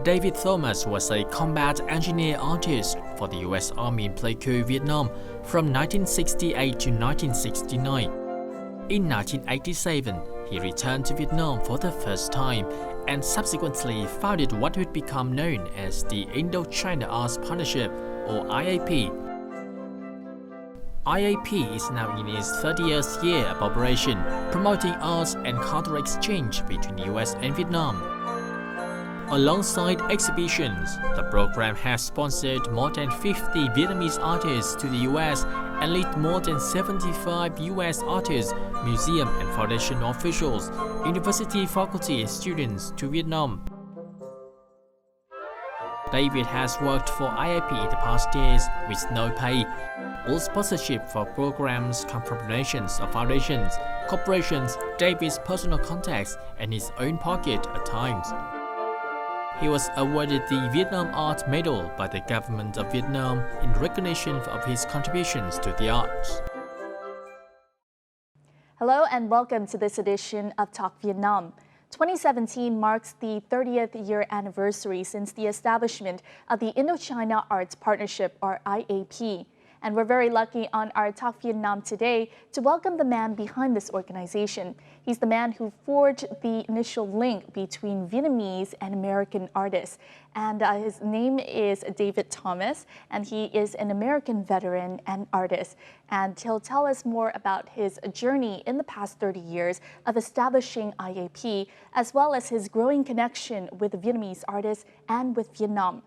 David Thomas was a combat engineer artist for the U.S. Army in Pleiku, Vietnam from 1968 to 1969. In 1987, he returned to Vietnam for the first time and subsequently founded what would become known as the Indo-China Arts Partnership, or IAP. IAP is now in its 30th year of operation, promoting arts and cultural exchange between the US and Vietnam. Alongside exhibitions, the program has sponsored more than 50 Vietnamese artists to the US and led more than 75 US artists, museum and foundation officials, university faculty and students to Vietnam. David has worked for IAP in the past years with no pay. All sponsorship for programs come from donations of foundations, corporations, David's personal contacts, and his own pocket at times. He was awarded the Vietnam Art Medal by the government of Vietnam in recognition of his contributions to the arts. Hello and welcome to this edition of Talk Vietnam. 2017 marks the 30th year anniversary since the establishment of the Indo-China Arts Partnership, or IAP. And we're very lucky on our Talk Vietnam today to welcome the man behind this organization. He's the man who forged the initial link between Vietnamese and American artists. And his name is David Thomas, and he is an American veteran and artist. And he'll tell us more about his journey in the past 30 years of establishing IAP, as well as his growing connection with Vietnamese artists and with Vietnam.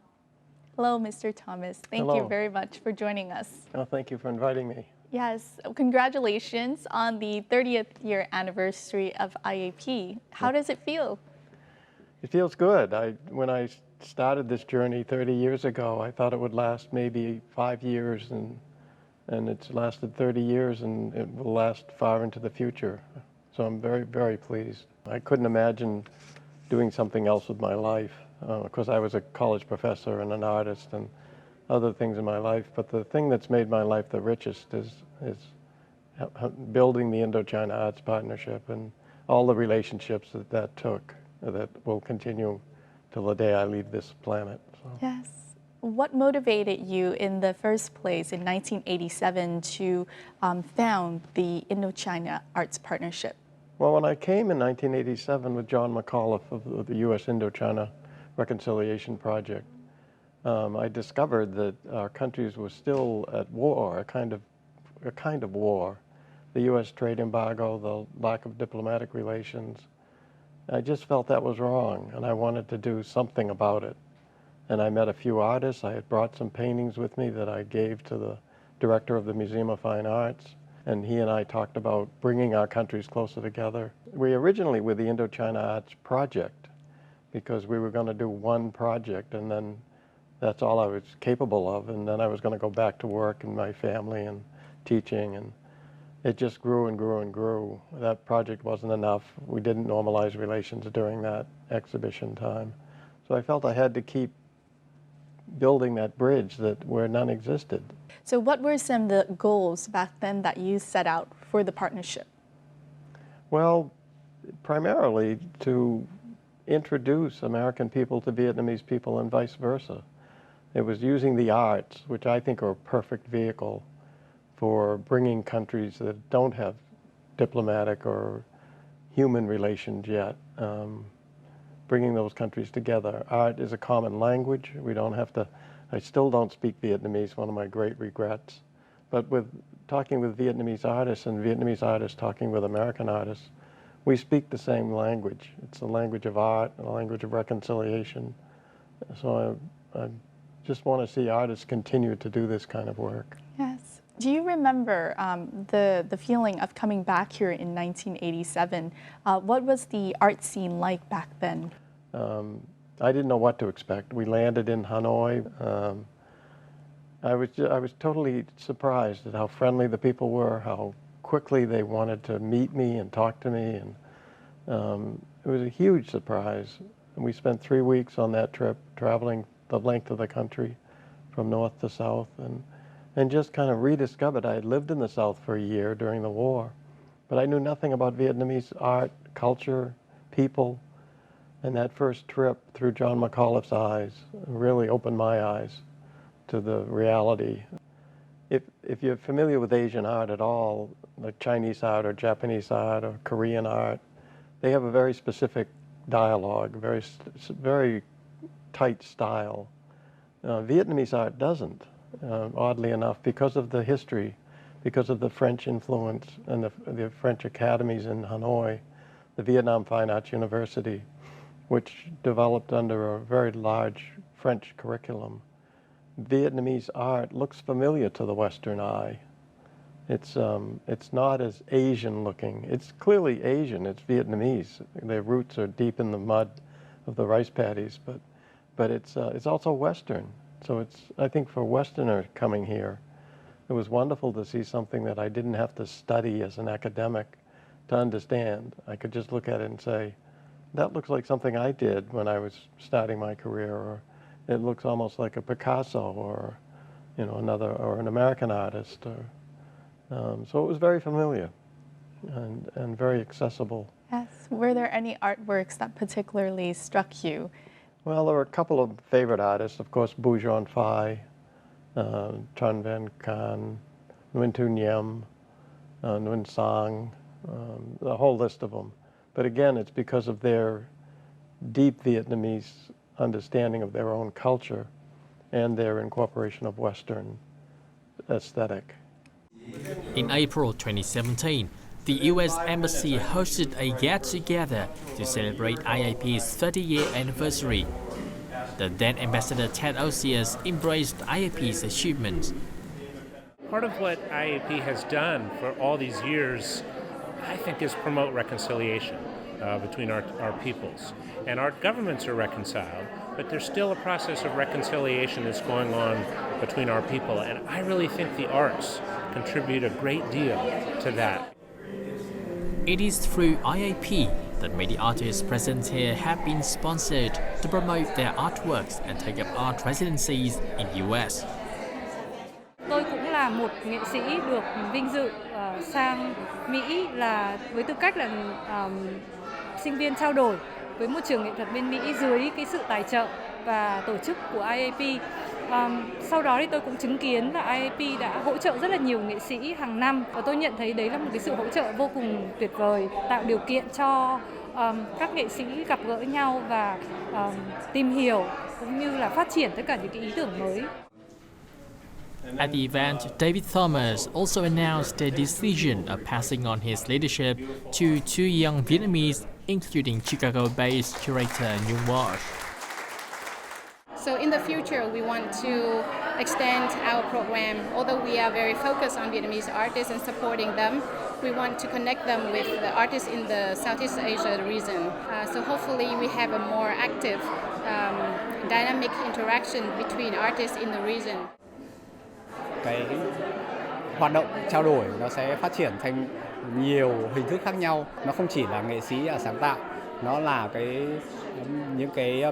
Hello, Mr. Thomas. Thank Hello. you very much for joining us. Oh, thank you for inviting me. Yes, congratulations on the 30th year anniversary of IAP. How does it feel? It feels good. When I started this journey 30 years ago, I thought it would last maybe 5 years, and it's lasted 30 years, and it will last far into the future. So I'm very, very pleased. I couldn't imagine doing something else with my life. Because I was a college professor and an artist and other things in my life, but the thing that's made my life the richest is building the Indo-China Arts Partnership and all the relationships that took that will continue till the day I leave this planet. So. Yes. What motivated you in the first place in 1987 to found the Indo-China Arts Partnership? Well, when I came in 1987 with John McAuliffe of the U.S. Indo-China Reconciliation Project, I discovered that our countries were still at war, a kind of war. The U.S. trade embargo, the lack of diplomatic relations. I just felt that was wrong, and I wanted to do something about it. And I met a few artists. I had brought some paintings with me that I gave to the director of the Museum of Fine Arts, and he and I talked about bringing our countries closer together. We originally were the Indo-China Arts Project, because we were going to do one project, and then that's all I was capable of, and then I was going to go back to work and my family and teaching, and it just grew and grew and grew. That project wasn't enough. We didn't normalize relations during that exhibition time. So I felt I had to keep building that bridge where none existed. So what were some of the goals back then that you set out for the partnership? Well, primarily to introduce American people to Vietnamese people and vice versa. It was using the arts, which I think are a perfect vehicle for bringing countries that don't have diplomatic or human relations yet, bringing those countries together. Art is a common language. We don't have to, I still don't speak Vietnamese, one of my great regrets. But with talking with Vietnamese artists and Vietnamese artists talking with American artists, we speak the same language. It's the language of art, the language of reconciliation. So I just want to see artists continue to do this kind of work. Yes. Do you remember the feeling of coming back here in 1987? What was the art scene like back then? I didn't know what to expect. We landed in Hanoi. I was totally surprised at how friendly the people were, how quickly they wanted to meet me and talk to me, and it was a huge surprise. And we spent 3 weeks on that trip, traveling the length of the country from north to south, and just kind of rediscovered. I had lived in the South for a year during the war, but I knew nothing about Vietnamese art, culture, people. And that first trip through John McAuliffe's eyes really opened my eyes to the reality. If you're familiar with Asian art at all, like Chinese art or Japanese art or Korean art, they have a very specific dialogue, very tight style. Vietnamese art doesn't, oddly enough, because of the history, because of the French influence and the French academies in Hanoi, the Vietnam Fine Arts University, which developed under a very large French curriculum. Vietnamese art looks familiar to the Western eye. It's not as Asian looking. It's clearly Asian, it's Vietnamese. Their roots are deep in the mud of the rice paddies, but it's also Western. So I think for a Westerner coming here, it was wonderful to see something that I didn't have to study as an academic to understand. I could just look at it and say, that looks like something I did when I was starting my career, or it looks almost like a Picasso or, an American artist. So it was very familiar and very accessible. Yes. Were there any artworks that particularly struck you? Well, there were a couple of favorite artists, of course, Bujon Phai, Tran Van Can, Nguyen Tu Nhiem, Nguyen Sang, the whole list of them. But again, it's because of their deep Vietnamese understanding of their own culture and their incorporation of Western aesthetic. In April 2017, the US Embassy hosted a get-together to celebrate IAP's 30-year anniversary. The then Ambassador Ted Osius embraced IAP's achievements. Part of what IAP has done for all these years, I think, is promote reconciliation between our peoples. And our governments are reconciled, but there's still a process of reconciliation that's going on between our people. And I really think the arts contribute a great deal to that. It is through IAP that many artists present here have been sponsored to promote their artworks and take up art residencies in the US. Tôi cũng là một nghệ sĩ được vinh dự sang Mỹ là với tư cách là sinh viên trao đổi với một trường nghệ thuật bên Mỹ dưới cái sự tài trợ và tổ chức của IAP. Sau đó thì tôi cũng chứng kiến là IAP đã hỗ trợ rất là nhiều nghệ sĩ hàng năm và tôi nhận thấy đấy là một cái sự hỗ trợ vô cùng tuyệt vời, tạo điều kiện cho các nghệ sĩ gặp gỡ nhau và tìm hiểu cũng như là phát triển tất cả những cái ý tưởng mới. At the event, David Thomas also announced a decision of passing on his leadership to two young Vietnamese, including Chicago-based curator Nhung Wash. So in the future, we want to extend our program. Although we are very focused on Vietnamese artists and supporting them, we want to connect them with the artists in the Southeast Asia region. So hopefully we have a more active, dynamic interaction between artists in the region. Cái hoạt động trao đổi nó sẽ phát triển thành nhiều hình thức khác nhau. Nó không chỉ là nghệ sĩ sáng tạo, nó là những cái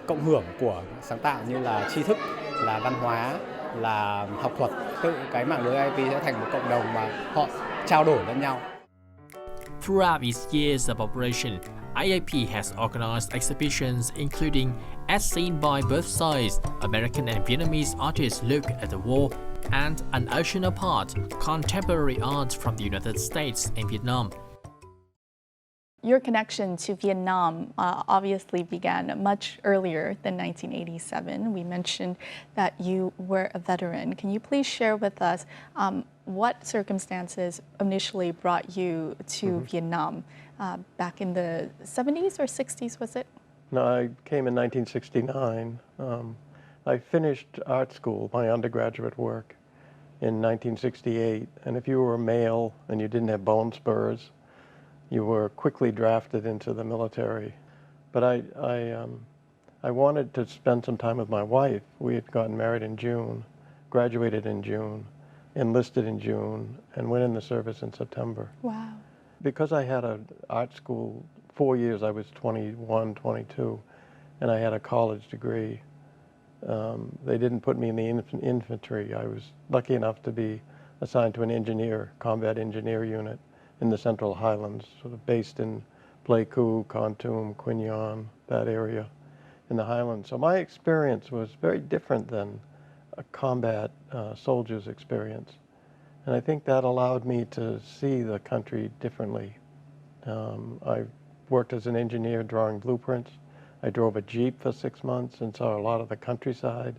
cộng hưởng của sáng tạo như là tri thức, là văn hóa, là học thuật. Tự cái mạng lưới IAP sẽ thành một cộng đồng mà họ trao đổi lẫn nhau. Throughout its years of operation, IAP has organized exhibitions including As Seen by Both Sides, American and Vietnamese artists look at the war, and An Ocean Apart, contemporary art from the United States and Vietnam. Your connection to Vietnam obviously began much earlier than 1987. We mentioned that you were a veteran. Can you please share with us what circumstances initially brought you to Vietnam back in the 70s or 60s, was it? No, I came in 1969. I finished art school, my undergraduate work, in 1968. And if you were a male and you didn't have bone spurs, you were quickly drafted into the military. But I wanted to spend some time with my wife. We had gotten married in June, graduated in June, enlisted in June, and went in the service in September. Wow. Because I had an art school, 4 years, I was 21, 22, and I had a college degree. They didn't put me in the infantry. I was lucky enough to be assigned to an combat engineer unit in the Central Highlands, sort of based in Pleiku, Kontum, Quy Nhon, that area in the highlands. So my experience was very different than a combat soldier's experience. And I think that allowed me to see the country differently. I worked as an engineer drawing blueprints. I drove a Jeep for 6 months and saw a lot of the countryside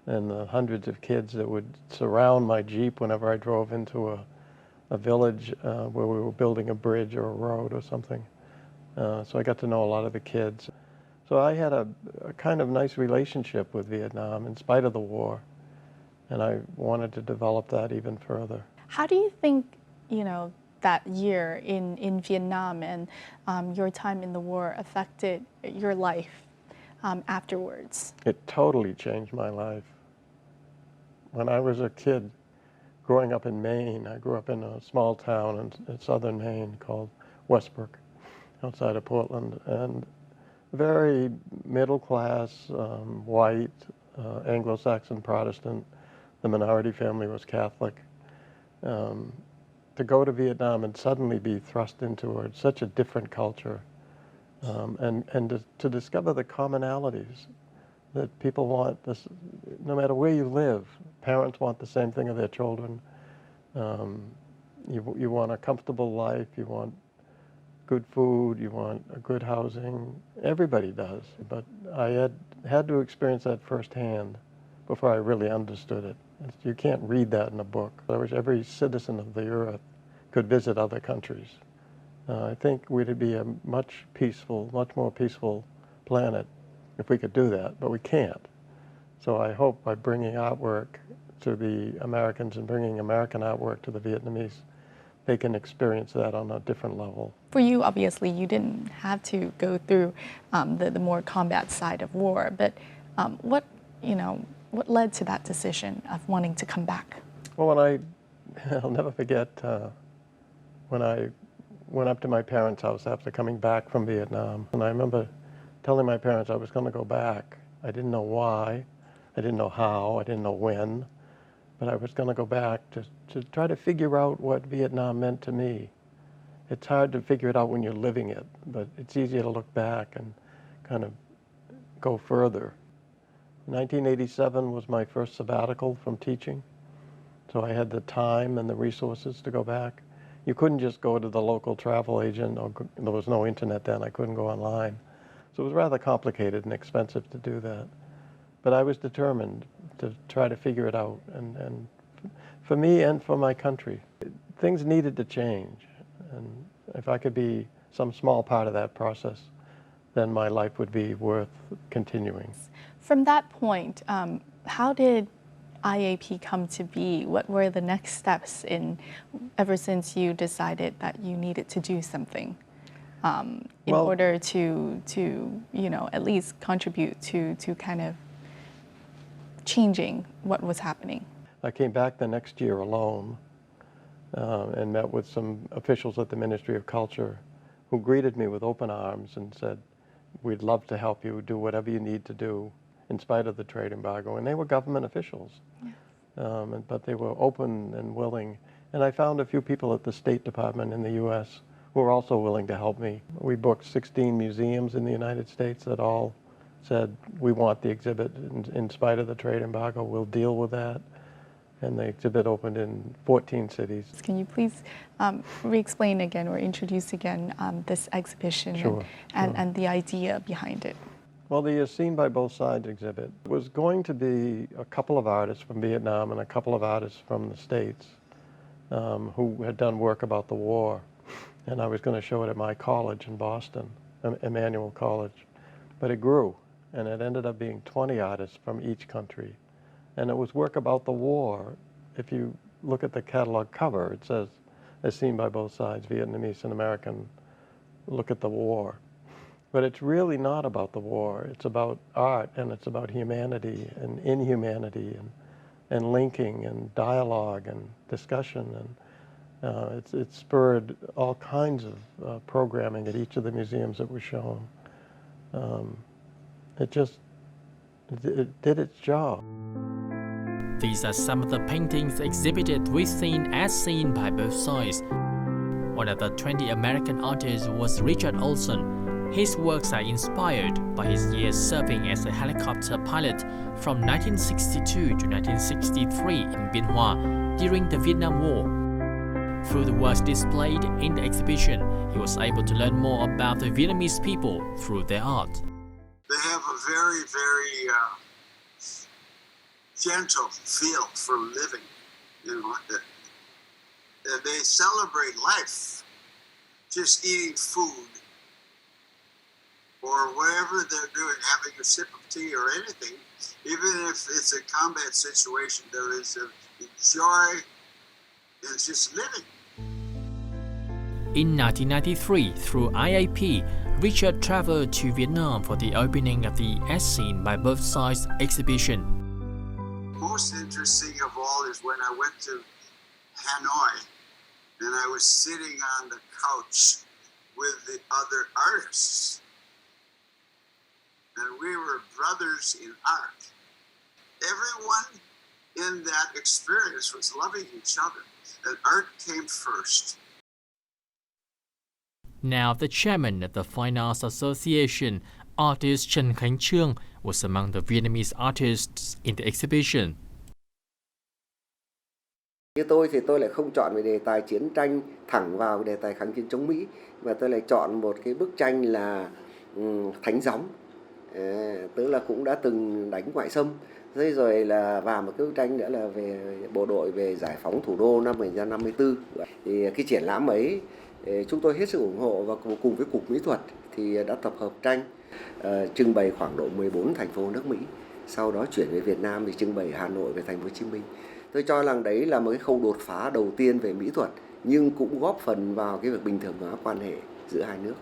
and the hundreds of kids that would surround my Jeep whenever I drove into a village where we were building a bridge or a road or something. So I got to know a lot of the kids. So I had a kind of nice relationship with Vietnam in spite of the war, and I wanted to develop that even further. How do you think, that year in Vietnam and your time in the war affected your life afterwards? It totally changed my life. When I was a kid growing up in Maine, I grew up in a small town in southern Maine called Westbrook, outside of Portland, and very middle class, white, Anglo-Saxon Protestant. The minority family was Catholic. To go to Vietnam and suddenly be thrust into such a different culture, and to discover the commonalities that people want, this, no matter where you live, parents want the same thing of their children. You want a comfortable life, you want good food, you want a good housing. Everybody does, but I had to experience that firsthand before I really understood it. You can't read that in a book. I wish every citizen of the earth could visit other countries. I think we'd be a much more peaceful planet if we could do that, but we can't. So I hope by bringing artwork to the Americans and bringing American artwork to the Vietnamese, they can experience that on a different level. For you, obviously, you didn't have to go through the more combat side of war, but what led to that decision of wanting to come back? Well, I'll never forget when I went up to my parents' house after coming back from Vietnam, and I remember telling my parents I was going to go back. I didn't know why, I didn't know how, I didn't know when, but I was going to go back to try to figure out what Vietnam meant to me. It's hard to figure it out when you're living it, but it's easier to look back and kind of go further. 1987 was my first sabbatical from teaching, so I had the time and the resources to go back. You couldn't just go to the local travel agent, or there was no internet then, I couldn't go online. So it was rather complicated and expensive to do that. But I was determined to try to figure it out, and for me and for my country. Things needed to change, and if I could be some small part of that process, then my life would be worth continuing. From that point, how did IAP come to be? What were the next steps ever since you decided that you needed to do something in order to at least contribute to kind of changing what was happening? I came back the next year alone and met with some officials at the Ministry of Culture who greeted me with open arms and said, "We'd love to help you do whatever you need to do in spite of the trade embargo." And they were government officials, but they were open and willing. And I found a few people at the State Department in the U.S. who were also willing to help me. We booked 16 museums in the United States that all said, "We want the exhibit in spite of the trade embargo, we'll deal with that." And the exhibit opened in 14 cities. Can you please re-explain again or introduce again this exhibition and the idea behind it? Well, the Seen by Both Sides exhibit was going to be a couple of artists from Vietnam and a couple of artists from the States who had done work about the war. And I was going to show it at my college in Boston, Emmanuel College. But it grew, and it ended up being 20 artists from each country. And it was work about the war. If you look at the catalog cover, it says, "As seen by both sides, Vietnamese and American, look at the war." But it's really not about the war. It's about art, and it's about humanity and inhumanity and linking and dialogue and discussion. And it spurred all kinds of programming at each of the museums that were shown. It did its job. These are some of the paintings exhibited within As Seen by Both Sides. One of the 20 American artists was Richard Olson. His works are inspired by his years serving as a helicopter pilot from 1962 to 1963 in Bien Hoa during the Vietnam War. Through the works displayed in the exhibition, he was able to learn more about the Vietnamese people through their art. They have a very, very gentle feel for living, you know. They celebrate life, just eating food or whatever they're doing, having a sip of tea or anything. Even if it's a combat situation, there is a joy in just living. In 1993, through IAP, Richard traveled to Vietnam for the opening of the As Seen by Both Sides exhibition. Most interesting of all is when I went to Hanoi and I was sitting on the couch with the other artists. And we were brothers in art. Everyone in that experience was loving each other, and art came first. Now, the chairman of the Fine Arts Association, artist Trần Khánh Trương, was among the Vietnamese artists in the exhibition. Như tôi thì tôi lại không chọn về đề tài chiến tranh thẳng vào đề tài kháng chiến chống Mỹ, mà tôi lại chọn một cái bức tranh là Thánh Gióng, tức là cũng đã từng đánh ngoại xâm. Thế rồi là và một cái bức tranh nữa là về bộ đội về giải phóng thủ đô năm 1954. Thì cái triển lãm ấy chúng tôi hết sức ủng hộ, và cùng với Cục Mỹ thuật thì đã tập hợp tranh trưng bày khoảng độ 14 thành phố nước Mỹ. Sau đó chuyển về Việt Nam thì trưng bày Hà Nội và Thành phố Hồ Chí Minh. Tôi cho rằng đấy là một cái khâu đột phá đầu tiên về mỹ thuật, nhưng cũng góp phần vào cái việc bình thường hóa quan hệ giữa hai nước.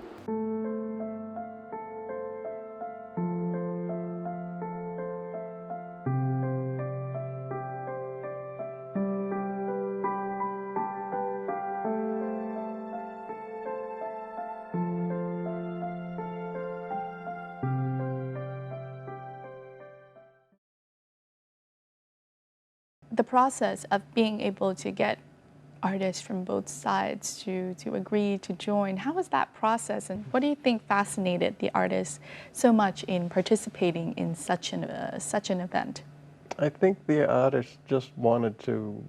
The process of being able to get artists from both sides to agree to join, how was that process, and what do you think fascinated the artists so much in participating in such an event? I think the artists just wanted to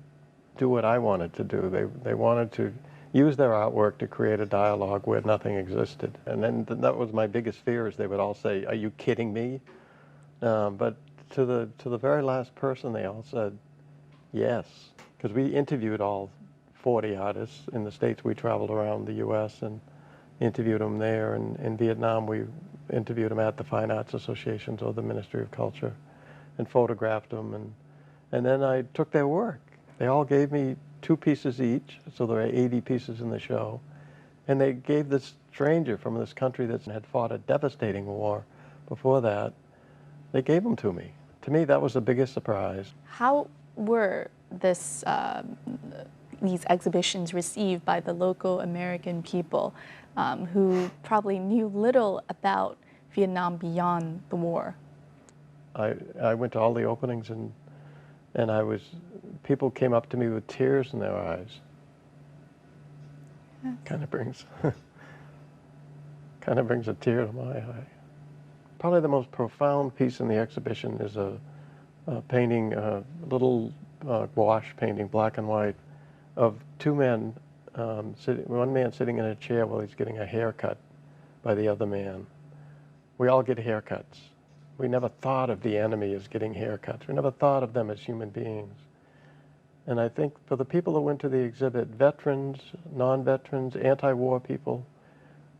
do what I wanted to do. They wanted to use their artwork to create a dialogue where nothing existed. And then that was my biggest fear, is they would all say, "Are you kidding me?" But to the very last person, they all said, yes, because we interviewed all 40 artists. In the States, we traveled around the U.S. and interviewed them there. And in Vietnam, we interviewed them at the Fine Arts Associations or the Ministry of Culture and photographed them. And then I took their work. They all gave me 2 pieces each, so there are 80 pieces in the show. And they gave this stranger from this country that had fought a devastating war before that, they gave them to me. To me, that was the biggest surprise. How were these exhibitions received by the local American people who probably knew little about Vietnam beyond the war? I went to all the openings, and people came up to me with tears in their eyes. Kind of brings a tear to my eye. Probably the most profound piece in the exhibition is a painting, a little gouache painting, black and white, of 2 men, one man sitting in a chair while he's getting a haircut by the other man. We all get haircuts. We never thought of the enemy as getting haircuts. We never thought of them as human beings. And I think for the people that went to the exhibit, veterans, non-veterans, anti-war people,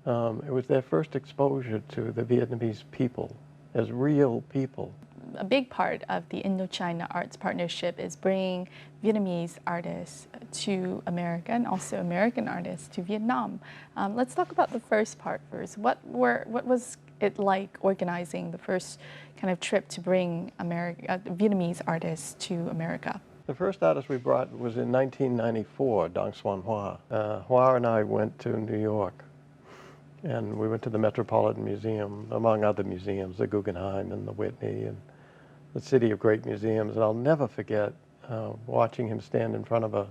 it was their first exposure to the Vietnamese people as real people. A big part of the Indochina Arts Partnership is bringing Vietnamese artists to America and also American artists to Vietnam. Let's talk about the first part first. What was it like organizing the first kind of trip to bring Vietnamese artists to America? The first artist we brought was in 1994, Dong Xuan Hoa. Hoa and I went to New York, and we went to the Metropolitan Museum, among other museums, the Guggenheim and the Whitney and the City of Great Museums. And I'll never forget watching him stand in front of a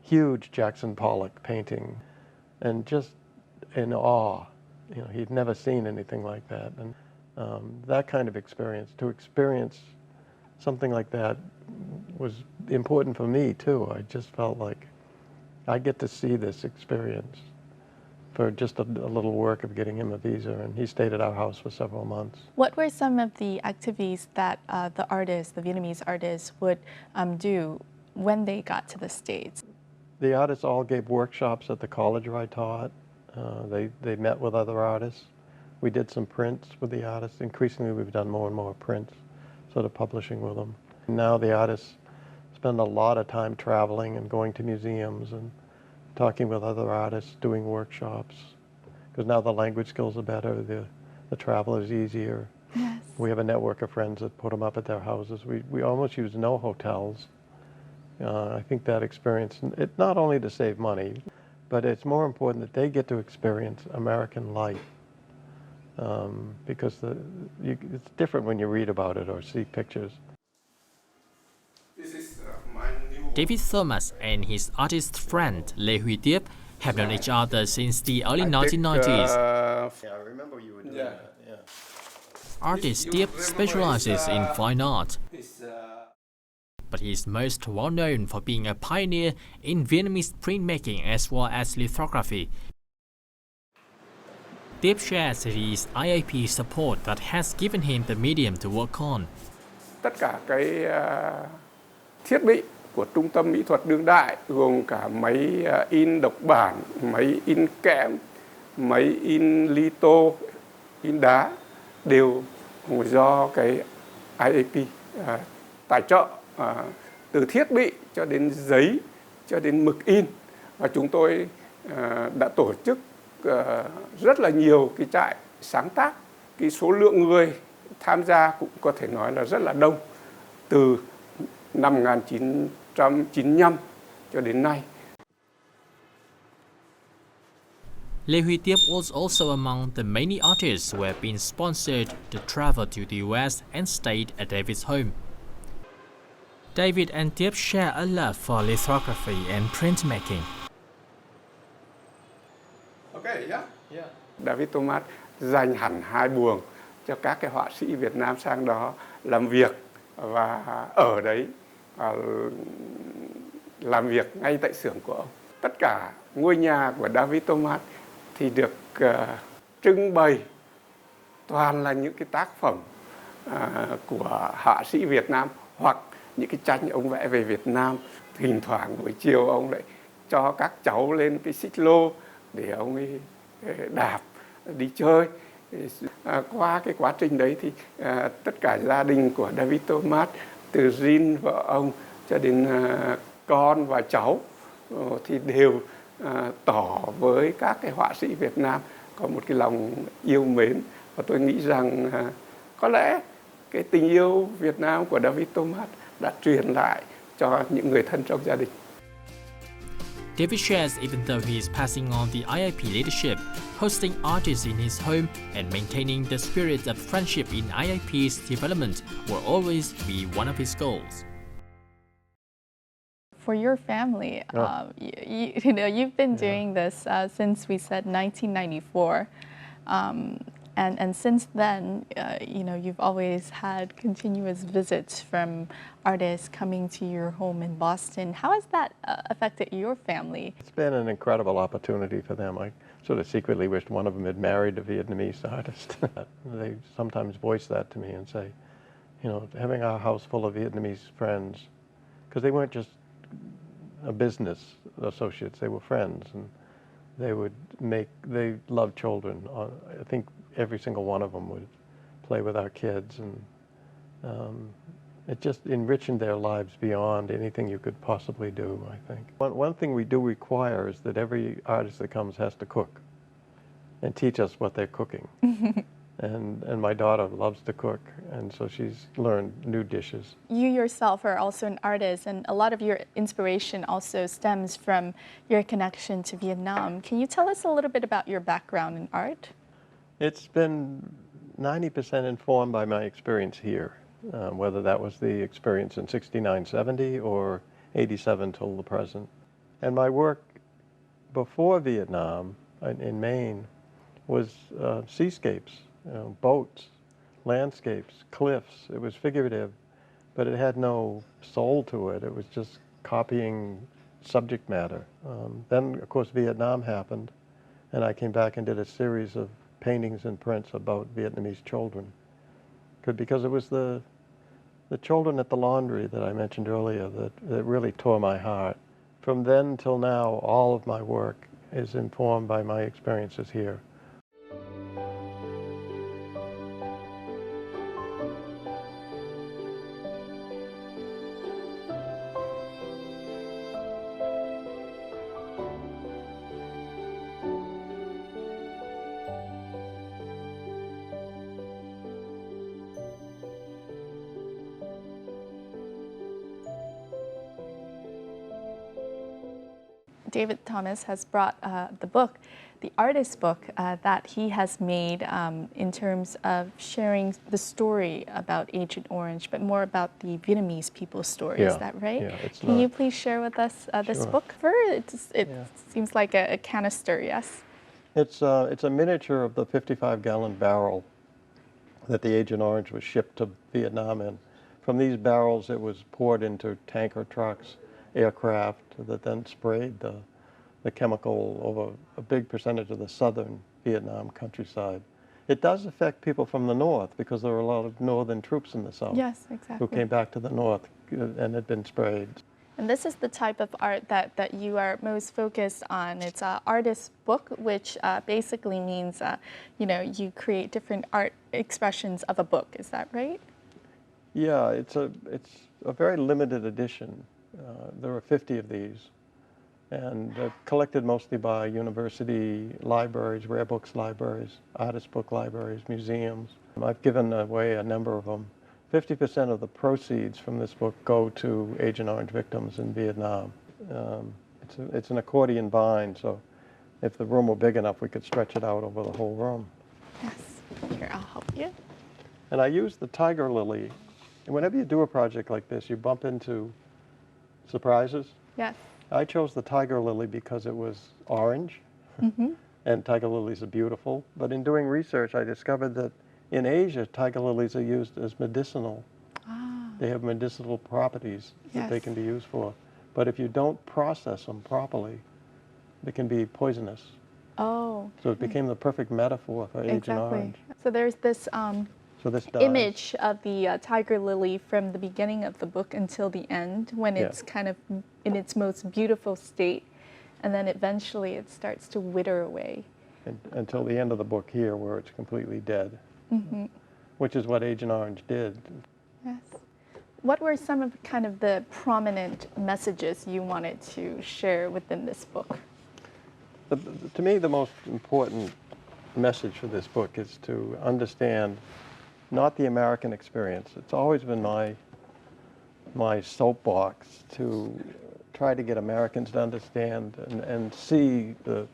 huge Jackson Pollock painting. and just in awe. You know, he'd never seen anything like that. And that kind of experience, to experience something like that was important for me too. I just felt like I get to see this experience for just a little work of getting him a visa, and he stayed at our house for several months. What were some of the activities that the Vietnamese artists, would do when they got to the States? The artists all gave workshops at the college where I taught. They met with other artists. We did some prints with the artists. Increasingly, we've done more and more prints, sort of publishing with them. Now the artists spend a lot of time traveling and going to museums and talking with other artists, doing workshops, because now the language skills are better, the travel is easier. Yes. We have a network of friends that put them up at their houses. We almost use no hotels. I think that experience, it not only to save money, but it's more important that they get to experience American life, because it's different when you read about it or see pictures. This is my new David Thomas and his artist friend Lê Huy Tiếp have known each other since the early 1990s. Yeah, I remember you were doing that. Yeah. Artist Tiếp specializes in fine art, is but he's most well known for being a pioneer in Vietnamese printmaking as well as lithography. Tiếp shares his IAP support that has given him the medium to work on. tất cả cái thiết bị của Trung tâm Mỹ thuật đương đại, gồm cả máy in độc bản, máy in kẽm, máy in litho, in đá, đều do cái IAP tài trợ, từ thiết bị cho đến giấy cho đến mực in. Và chúng tôi đã tổ chức rất là nhiều cái trại sáng tác. Cái số lượng người tham gia cũng có thể nói là rất là đông, từ năm 1995 cho đến nay. Lê Huy Tiếp was also among the many artists who have been sponsored to travel to the US and stayed at David's home. David and Tiếp share a love for lithography and printmaking. Okay, yeah. David Thomas dành hẳn 2 buồng cho các cái họa sĩ Việt Nam sang đó làm việc và ở đấy làm việc ngay tại xưởng của ông. Tất cả ngôi nhà của David Thomas thì được trưng bày toàn là những cái tác phẩm của họa sĩ Việt Nam hoặc những cái tranh ông vẽ về Việt Nam. Thỉnh thoảng buổi chiều ông lại cho các cháu lên cái xích lô để ông ấy đạp đi chơi. Qua cái quá trình đấy thì tất cả gia đình của David Thomas, từ Jean vợ ông cho đến con và cháu, thì đều tỏ với các cái họa sĩ Việt Nam có một cái lòng yêu mến. Và tôi nghĩ rằng có lẽ cái tình yêu Việt Nam của David Thomas đã truyền lại cho những người thân trong gia đình. David shares even though he is passing on the IAP leadership, hosting artists in his home and maintaining the spirit of friendship in IAP's development will always be one of his goals. For your family, you've been doing this since we said 1994. And since then, you've always had continuous visits from artists coming to your home in Boston. How has that affected your family? It's been an incredible opportunity for them. I sort of secretly wished one of them had married a Vietnamese artist. They sometimes voice that to me and say, having our house full of Vietnamese friends, because they weren't just a business associates, they were friends, and they loved children. I think every single one of them would play with our kids, and it just enriching their lives beyond anything you could possibly do, I think. One thing we do require is that every artist that comes has to cook and teach us what they're cooking. And my daughter loves to cook, and so she's learned new dishes. You yourself are also an artist, and a lot of your inspiration also stems from your connection to Vietnam. Can you tell us a little bit about your background in art? It's been 90% informed by my experience here, whether that was the experience in 69, 70 or 87 till the present. And my work before Vietnam, in Maine, was seascapes, boats, landscapes, cliffs. It was figurative, but it had no soul to it. It was just copying subject matter. Then, of course, Vietnam happened, and I came back and did a series of paintings and prints about Vietnamese children. Because it was the children at the laundry that I mentioned earlier that really tore my heart. From then till now, all of my work is informed by my experiences here. David Thomas has brought the book, the artist book that he has made in terms of sharing the story about Agent Orange, but more about the Vietnamese people's story. Yeah. Is that right? Yeah, it's Can you please share with us this Sure. book? It seems like a canister, yes? It's a miniature of the 55-gallon barrel that the Agent Orange was shipped to Vietnam in. From these barrels, it was poured into tanker trucks, aircraft that then sprayed the chemical over a big percentage of the southern Vietnam countryside. It does affect people from the north because there were a lot of northern troops in the south. Yes, exactly. Who came back to the north and had been sprayed. And this is the type of art that you are most focused on. It's an artist book, which basically means, you create different art expressions of a book. Is that right? Yeah, it's a very limited edition. There are 50 of these, and collected mostly by university libraries, rare books libraries, artist book libraries, museums. I've given away a number of them. 50% of the proceeds from this book go to Agent Orange victims in Vietnam. It's an accordion bind, so if the room were big enough, we could stretch it out over the whole room. Yes. Here, I'll help you. And I use the tiger lily. And whenever you do a project like this, you bump into surprises. Yes. I chose the tiger lily because it was orange, and tiger lilies are beautiful. But in doing research, I discovered that in Asia, tiger lilies are used as medicinal. Ah. They have medicinal properties that they Yes. can be used for. But if you don't process them properly, they can be poisonous. Oh. So it became the perfect metaphor for Agent Exactly. Orange. So there's this So this dies. image of the tiger lily from the beginning of the book until the end, when it's kind of in its most beautiful state, and then eventually it starts to wither away. Until the end of the book here, where it's completely dead, which is what Agent Orange did. Yes. What were some of kind of the prominent messages you wanted to share within this book? To me, the most important message for this book is to understand not the American experience. It's always been my soapbox to try to get Americans to understand and see the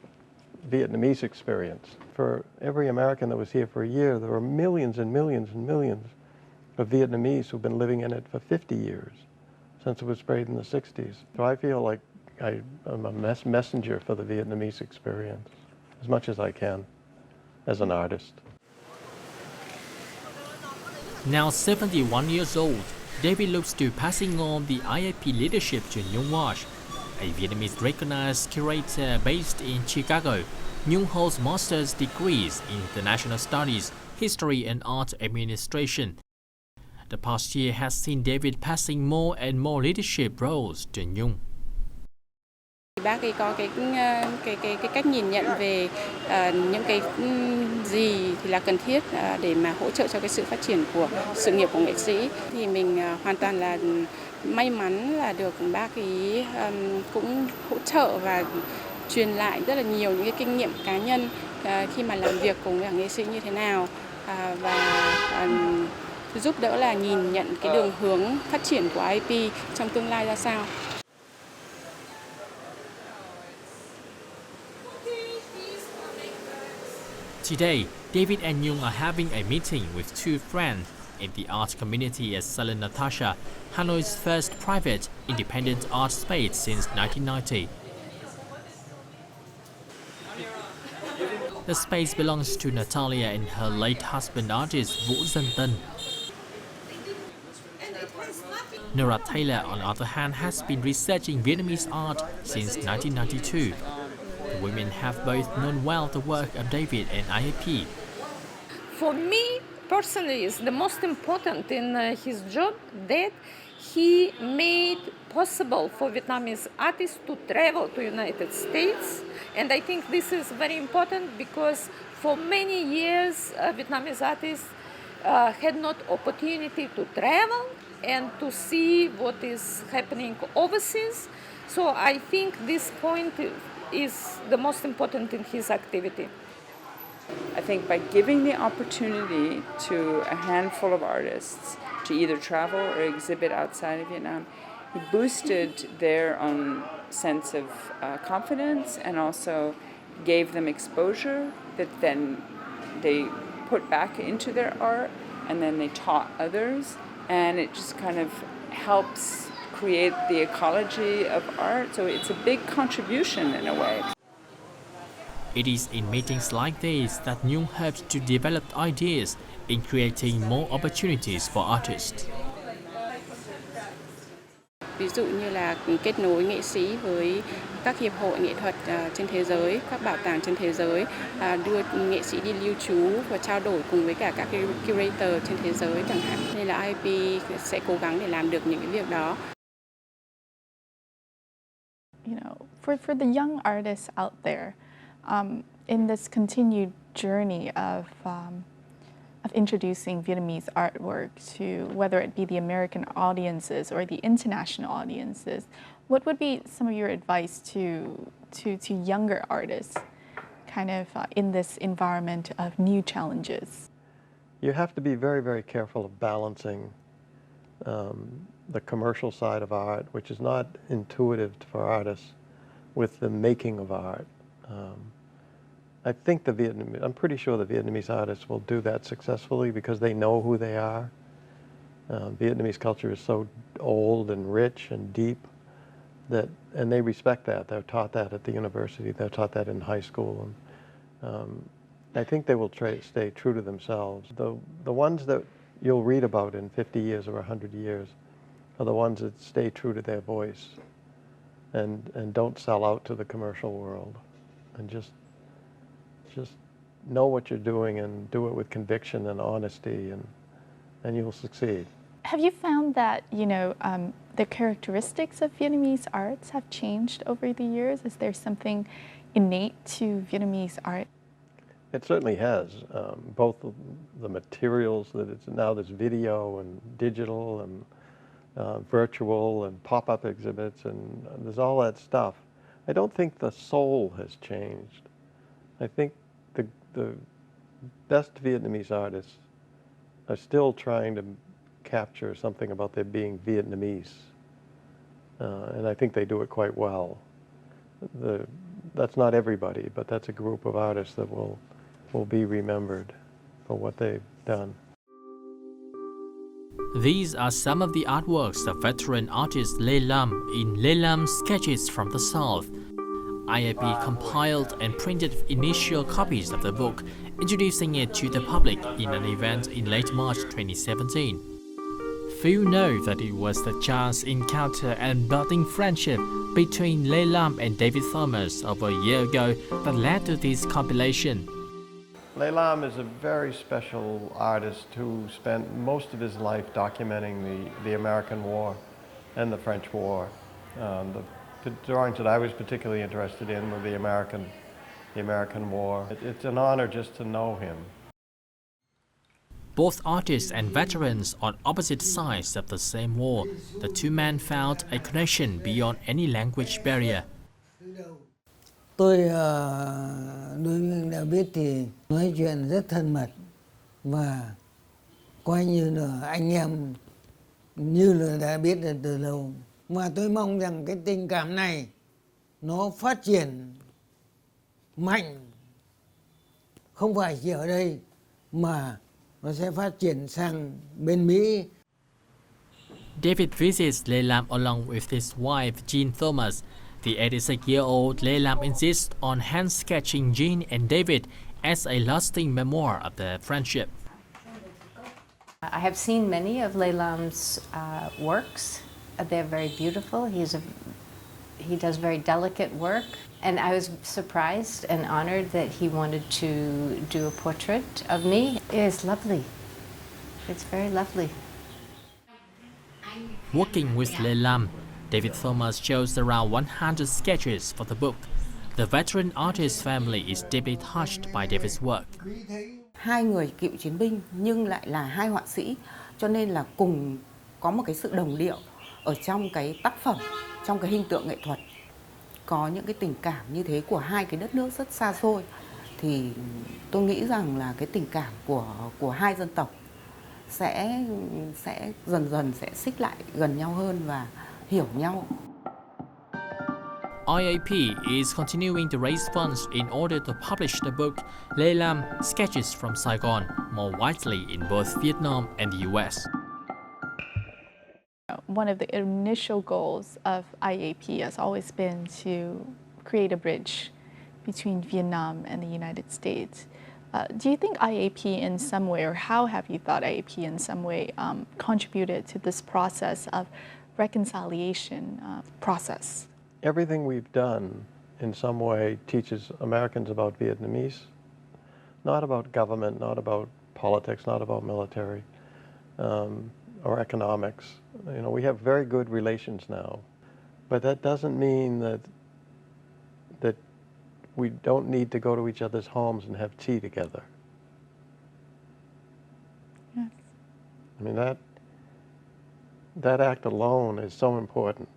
Vietnamese experience. For every American that was here for a year, there were millions and millions and millions of Vietnamese who've been living in it for 50 years, since it was sprayed in the 60s. So I feel like I'm a messenger for the Vietnamese experience, as much as I can, as an artist. Now 71 years old, David looks to passing on the IAP leadership to Nhung Wash, a Vietnamese recognized curator based in Chicago. Nhung holds master's degrees in international studies, history and art administration. The past year has seen David passing more and more leadership roles to Nhung. Bác ấy có cái cách nhìn nhận về những cái gì thì là cần thiết để mà hỗ trợ cho cái sự phát triển của sự nghiệp của nghệ sĩ. Thì mình hoàn toàn là may mắn là được bác ấy cũng hỗ trợ và truyền lại rất là nhiều những cái kinh nghiệm cá nhân khi mà làm việc cùng với nghệ sĩ như thế nào, và giúp đỡ là nhìn nhận cái đường hướng phát triển của IAP trong tương lai ra sao. Today, David and Nhung are having a meeting with two friends in the art community at Salon Natasha, Hanoi's first private, independent art space since 1990. The space belongs to Natalia and her late husband artist Vũ Dân Tân. Nora Taylor, on the other hand, has been researching Vietnamese art since 1992. The women have both known well the work of David and IAP. For me, personally, it's the most important in his job that he made possible for Vietnamese artists to travel to United States. And I think this is very important because for many years, Vietnamese artists had not opportunity to travel and to see what is happening overseas. So I think this point is the most important in his activity. I think by giving the opportunity to a handful of artists to either travel or exhibit outside of Vietnam, he boosted their own sense of confidence and also gave them exposure that then they put back into their art and then they taught others, and it just kind of helps create the ecology of art. So it's a big contribution in a way. It is in meetings like this that Nhung helps to develop ideas in creating more opportunities for artists. Ví dụ như là kết nối nghệ sĩ với các hiệp hội nghệ thuật trên thế giới, các bảo tàng trên thế giới, đưa nghệ sĩ đi lưu trú và trao đổi cùng với cả các curator trên thế giới chẳng hạn. Nên là IAP sẽ cố gắng để làm được những cái việc đó. You know, for the young artists out there, in this continued journey of introducing Vietnamese artwork to whether it be the American audiences or the international audiences, what would be some of your advice to younger artists kind of in this environment of new challenges? You have to be very, very careful of balancing the commercial side of art, which is not intuitive for artists, with the making of art. I think I'm pretty sure the Vietnamese artists will do that successfully because they know who they are. Vietnamese culture is so old and rich and deep and they respect that. They're taught that at the university. They're taught that in high school. And I think they will stay true to themselves. The ones that you'll read about in 50 years or 100 years are the ones that stay true to their voice and don't sell out to the commercial world, and just know what you're doing and do it with conviction and honesty, and you'll succeed. Have you found that, you know, the characteristics of Vietnamese arts have changed over the years? Is there something innate to Vietnamese art? It certainly has. Both the materials that it's now, there's video and digital and virtual and pop-up exhibits, and there's all that stuff. I don't think the soul has changed. I think the best Vietnamese artists are still trying to capture something about their being Vietnamese, and I think they do it quite well. That's not everybody, but that's a group of artists that will be remembered for what they've done. These are some of the artworks of veteran artist Lê Lam in Lê Lam's Sketches from the South. IAP compiled and printed initial copies of the book, introducing it to the public in an event in late March 2017. Few know that it was the chance encounter and budding friendship between Lê Lam and David Thomas over a year ago that led to this compilation. Lê Lam is a very special artist who spent most of his life documenting the American War and the French War. The drawings that I was particularly interested in were the American War. It's an honor just to know him. Both artists and veterans on opposite sides of the same war, the two men found a connection beyond any language barrier. Tôi đối với David thì nói chuyện rất thân mật và coi như là anh em, như là đã biết từ lâu. Mà tôi mong rằng cái tình cảm này nó phát triển mạnh, không phải chỉ ở đây mà nó sẽ phát triển sang bên Mỹ. David visits Lê Lam along with his wife Jean Thomas. The 86-year-old Lê Lam insists on hand-sketching Jean and David as a lasting memoir of their friendship. I have seen many of Lê Lam's works. They're very beautiful. He does very delicate work. And I was surprised and honored that he wanted to do a portrait of me. It is lovely. It's very lovely. Working with Lê Lam, David Thomas chose around 100 sketches for the book. The veteran artist's family is deeply touched by David's work. Hai người cựu chiến binh nhưng lại là hai họa sĩ, cho nên là cùng có một cái sự đồng điệu ở trong cái tác phẩm, trong cái hình tượng nghệ thuật. Có những cái tình cảm như thế của hai cái đất nước rất xa xôi, thì tôi nghĩ rằng là cái tình cảm của hai dân tộc sẽ dần dần sẽ xích lại gần nhau hơn và hiểu nhau. IAP is continuing to raise funds in order to publish the book Lê Lam Sketches from Saigon more widely in both Vietnam and the US. One of the initial goals of IAP has always been to create a bridge between Vietnam and the United States. Do you think IAP in some way, or how have you thought IAP in some way contributed to this process of reconciliation process? Everything we've done in some way teaches Americans about Vietnamese, not about government, not about politics, not about military or economics. You know, we have very good relations now, but that doesn't mean that we don't need to go to each other's homes and have tea together. Yes. I mean, that act alone is so important.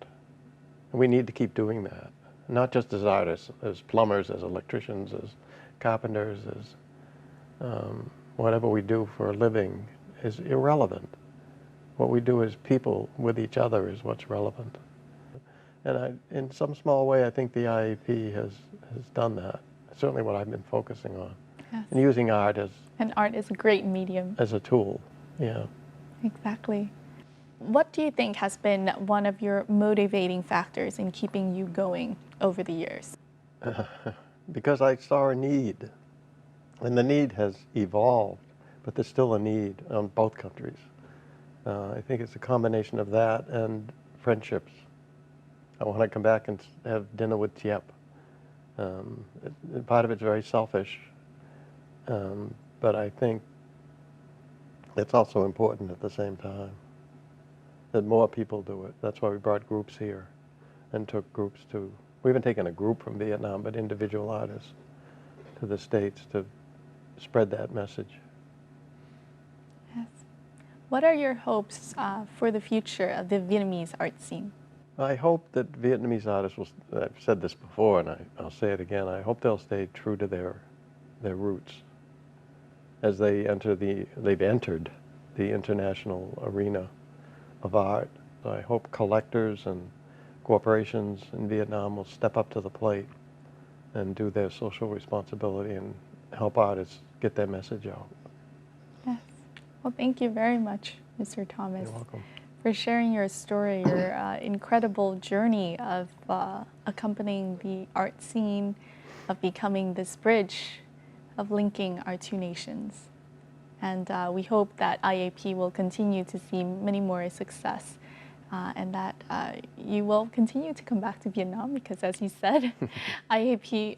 We need to keep doing that, not just as artists, as plumbers, as electricians, as carpenters, as whatever we do for a living is irrelevant. What we do as people with each other is what's relevant. And in some small way, I think the IAP has done that. It's certainly what I've been focusing on. Yes. And using art as... And art is a great medium. As a tool, yeah. Exactly. What do you think has been one of your motivating factors in keeping you going over the years? Because I saw a need. And the need has evolved, but there's still a need on both countries. I think it's a combination of that and friendships. I want to come back and have dinner with Tiep. Part of it's very selfish, but I think it's also important at the same time that more people do it. That's why we brought groups here and took groups to, we haven't taken a group from Vietnam, but individual artists to the States to spread that message. Yes. What are your hopes for the future of the Vietnamese art scene? I hope that Vietnamese artists will, I've said this before and I'll say it again, I hope they'll stay true to their roots as they've entered the international arena of art. I hope collectors and corporations in Vietnam will step up to the plate and do their social responsibility and help artists get their message out. Yes. Well, thank you very much, Mr. Thomas. You're welcome. For sharing your story, your incredible journey of accompanying the art scene, of becoming this bridge, of linking our two nations. And we hope that IAP will continue to see many more success and that you will continue to come back to Vietnam because, as you said, IAP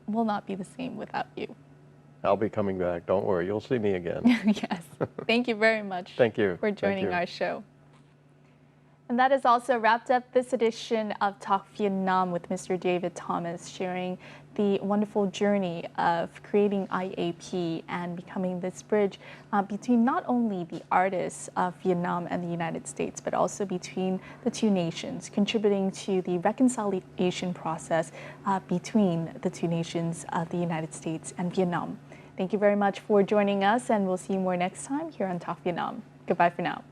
will not be the same without you. I'll be coming back. Don't worry. You'll see me again. Yes. Thank you very much Thank you. for joining Thank you. our show. And that has also wrapped up this edition of Talk Vietnam with Mr. David Thomas, sharing the wonderful journey of creating IAP and becoming this bridge between not only the artists of Vietnam and the United States, but also between the two nations, contributing to the reconciliation process between the two nations of the United States and Vietnam. Thank you very much for joining us, and we'll see you more next time here on Talk Vietnam. Goodbye for now.